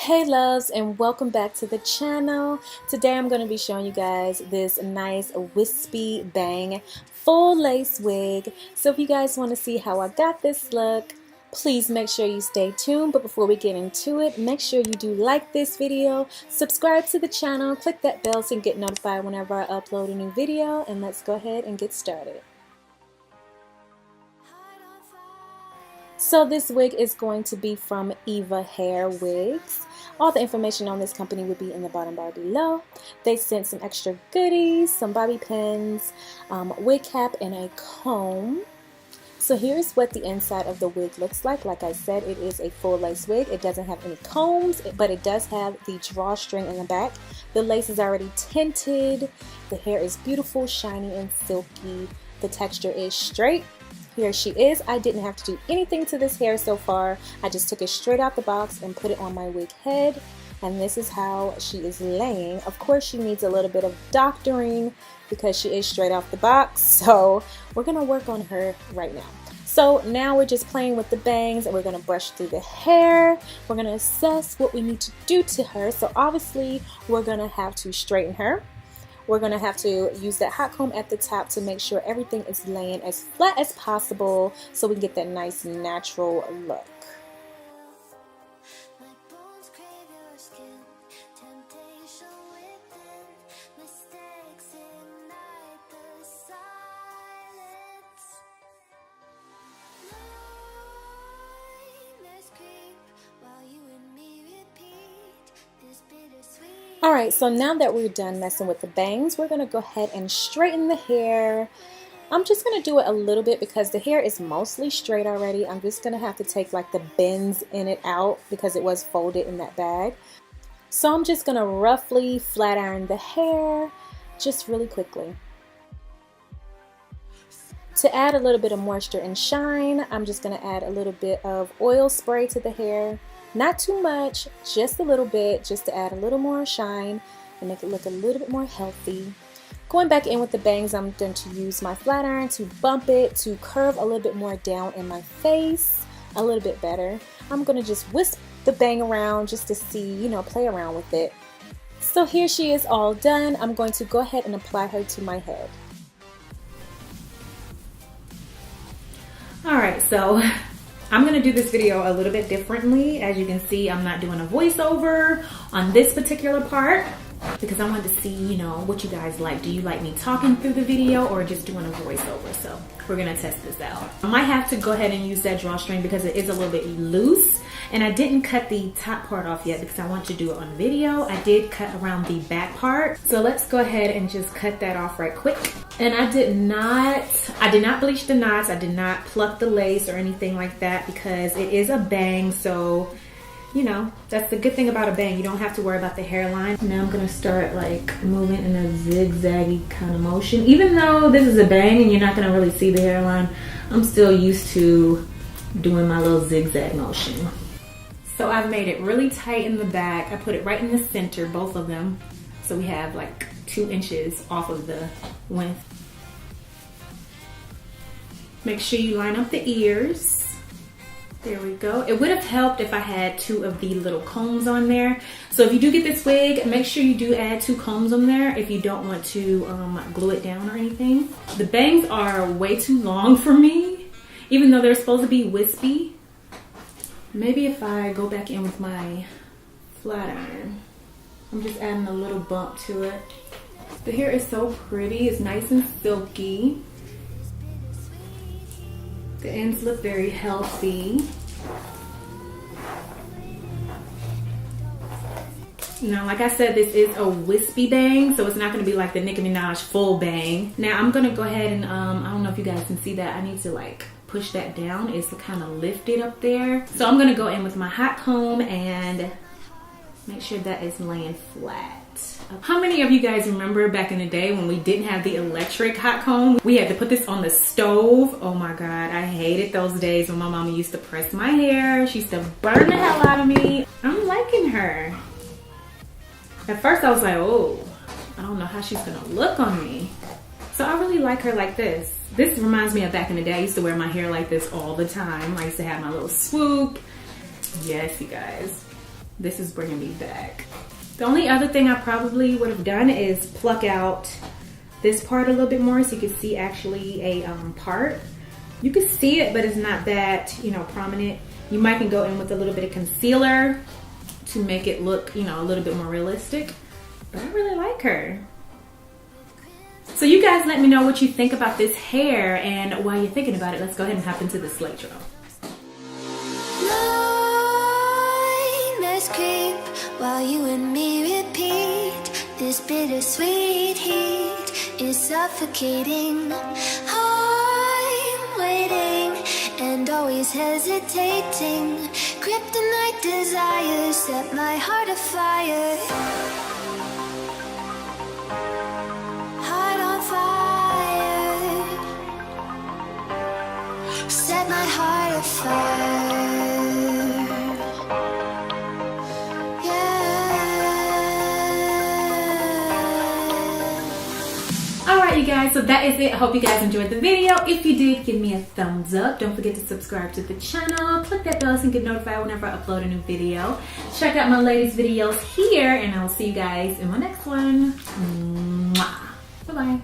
Hey loves, and welcome back to the channel. Today I'm going to be showing you guys this nice wispy bang full lace wig. So if you guys want to see how I got this look, please make sure you stay tuned. But before we get into it, make sure you do like this video, subscribe to the channel, click that bell so you can get notified whenever I upload a new video, and let's go ahead and get started. So this wig is going to be from Eva Wigs. All the information on this company will be in the bottom bar below. They sent some extra goodies, some bobby pins, wig cap, and a comb. So here's what the inside of the wig looks like. Like I said, it is a full lace wig. It doesn't have any combs, but it does have the drawstring in the back. The lace is already tinted. The hair is beautiful, shiny, and silky. The texture is straight. Here she is. I didn't have to do anything to this hair so far. I just took it straight out the box and put it on my wig head. And this is how she is laying. Of course, she needs a little bit of doctoring because she is straight off the box. So we're going to work on her right now. So now we're just playing with the bangs and we're going to brush through the hair. We're going to assess what we need to do to her. So obviously, we're going to have to straighten her. We're going to have to use that hot comb at the top to make sure everything is laying as flat as possible so we can get that nice natural look. Alright, so now that we're done messing with the bangs, we're going to go ahead and straighten the hair. I'm just going to do it a little bit because the hair is mostly straight already. I'm just going to have to take like the bends in it out because it was folded in that bag. So I'm just going to roughly flat iron the hair just really quickly. To add a little bit of moisture and shine, I'm just going to add a little bit of oil spray to the hair. Not too much, just a little bit, just to add a little more shine and make it look a little bit more healthy. Going back in with the bangs, I'm going to use my flat iron to bump it, to curve a little bit more down in my face, a little bit better. I'm going to just whisk the bang around just to see, you know, play around with it. So here she is all done. I'm going to go ahead and apply her to my head. Alright, so I'm going to do this video a little bit differently. As you can see, I'm not doing a voiceover on this particular part because I wanted to see, you know, what you guys like. Do you like me talking through the video or just doing a voiceover? So we're going to test this out. I might have to go ahead and use that drawstring because it is a little bit loose. And I didn't cut the top part off yet because I want to do it on video. I did cut around the back part. So let's go ahead and just cut that off right quick. And I did not bleach the knots. I did not pluck the lace or anything like that because it is a bang. So, you know, that's the good thing about a bang. You don't have to worry about the hairline. Now I'm going to start like moving in a zigzaggy kind of motion. Even though this is a bang and you're not going to really see the hairline, I'm still used to doing my little zigzag motion. So I've made it really tight in the back. I put it right in the center, both of them. So we have like 2 inches off of the length. Make sure you line up the ears. There we go. It would have helped if I had 2 of the little combs on there. So if you do get this wig, make sure you do add 2 combs on there if you don't want to glue it down or anything. The bangs are way too long for me, even though they're supposed to be wispy. Maybe if I go back in with my flat iron, I'm just adding a little bump to it. The hair is so pretty. It's nice and silky. The ends look very healthy. Now, like I said, this is a wispy bang, so it's not going to be like the Nicki Minaj full bang. Now, I'm going to go ahead and, I don't know if you guys can see that. I need to like push that down. It's kind of lifted up there. So I'm going to go in with my hot comb and make sure that is laying flat. How many of you guys remember back in the day when we didn't have the electric hot comb? We had to put this on the stove. Oh my God, I hated those days when my mama used to press my hair. She used to burn the hell out of me. I'm liking her. At first I was like, oh, I don't know how she's gonna look on me. So I really like her like this. This reminds me of back in the day. I used to wear my hair like this all the time. I used to have my little swoop. Yes, you guys. this is bringing me back. The only other thing I probably would have done is pluck out this part a little bit more so you can see actually a part. You can see it, but it's not that, you know, prominent. You might can go in with a little bit of concealer to make it look, you know, a little bit more realistic. But I really like her. So you guys let me know what you think about this hair, and while you're thinking about it, let's go ahead and hop into the slate drill. Nightmares creep while you and me repeat. This bittersweet heat is suffocating. I'm waiting and always hesitating. Kryptonite desires set my heart afire. Heart on fire. Set my heart afire. Alright you guys, so that is it. I hope you guys enjoyed the video. If you did, give me a thumbs up. Don't forget to subscribe to the channel. Click that bell so you can get notified whenever I upload a new video. Check out my latest videos here, and I will see you guys in my next one. Bye bye.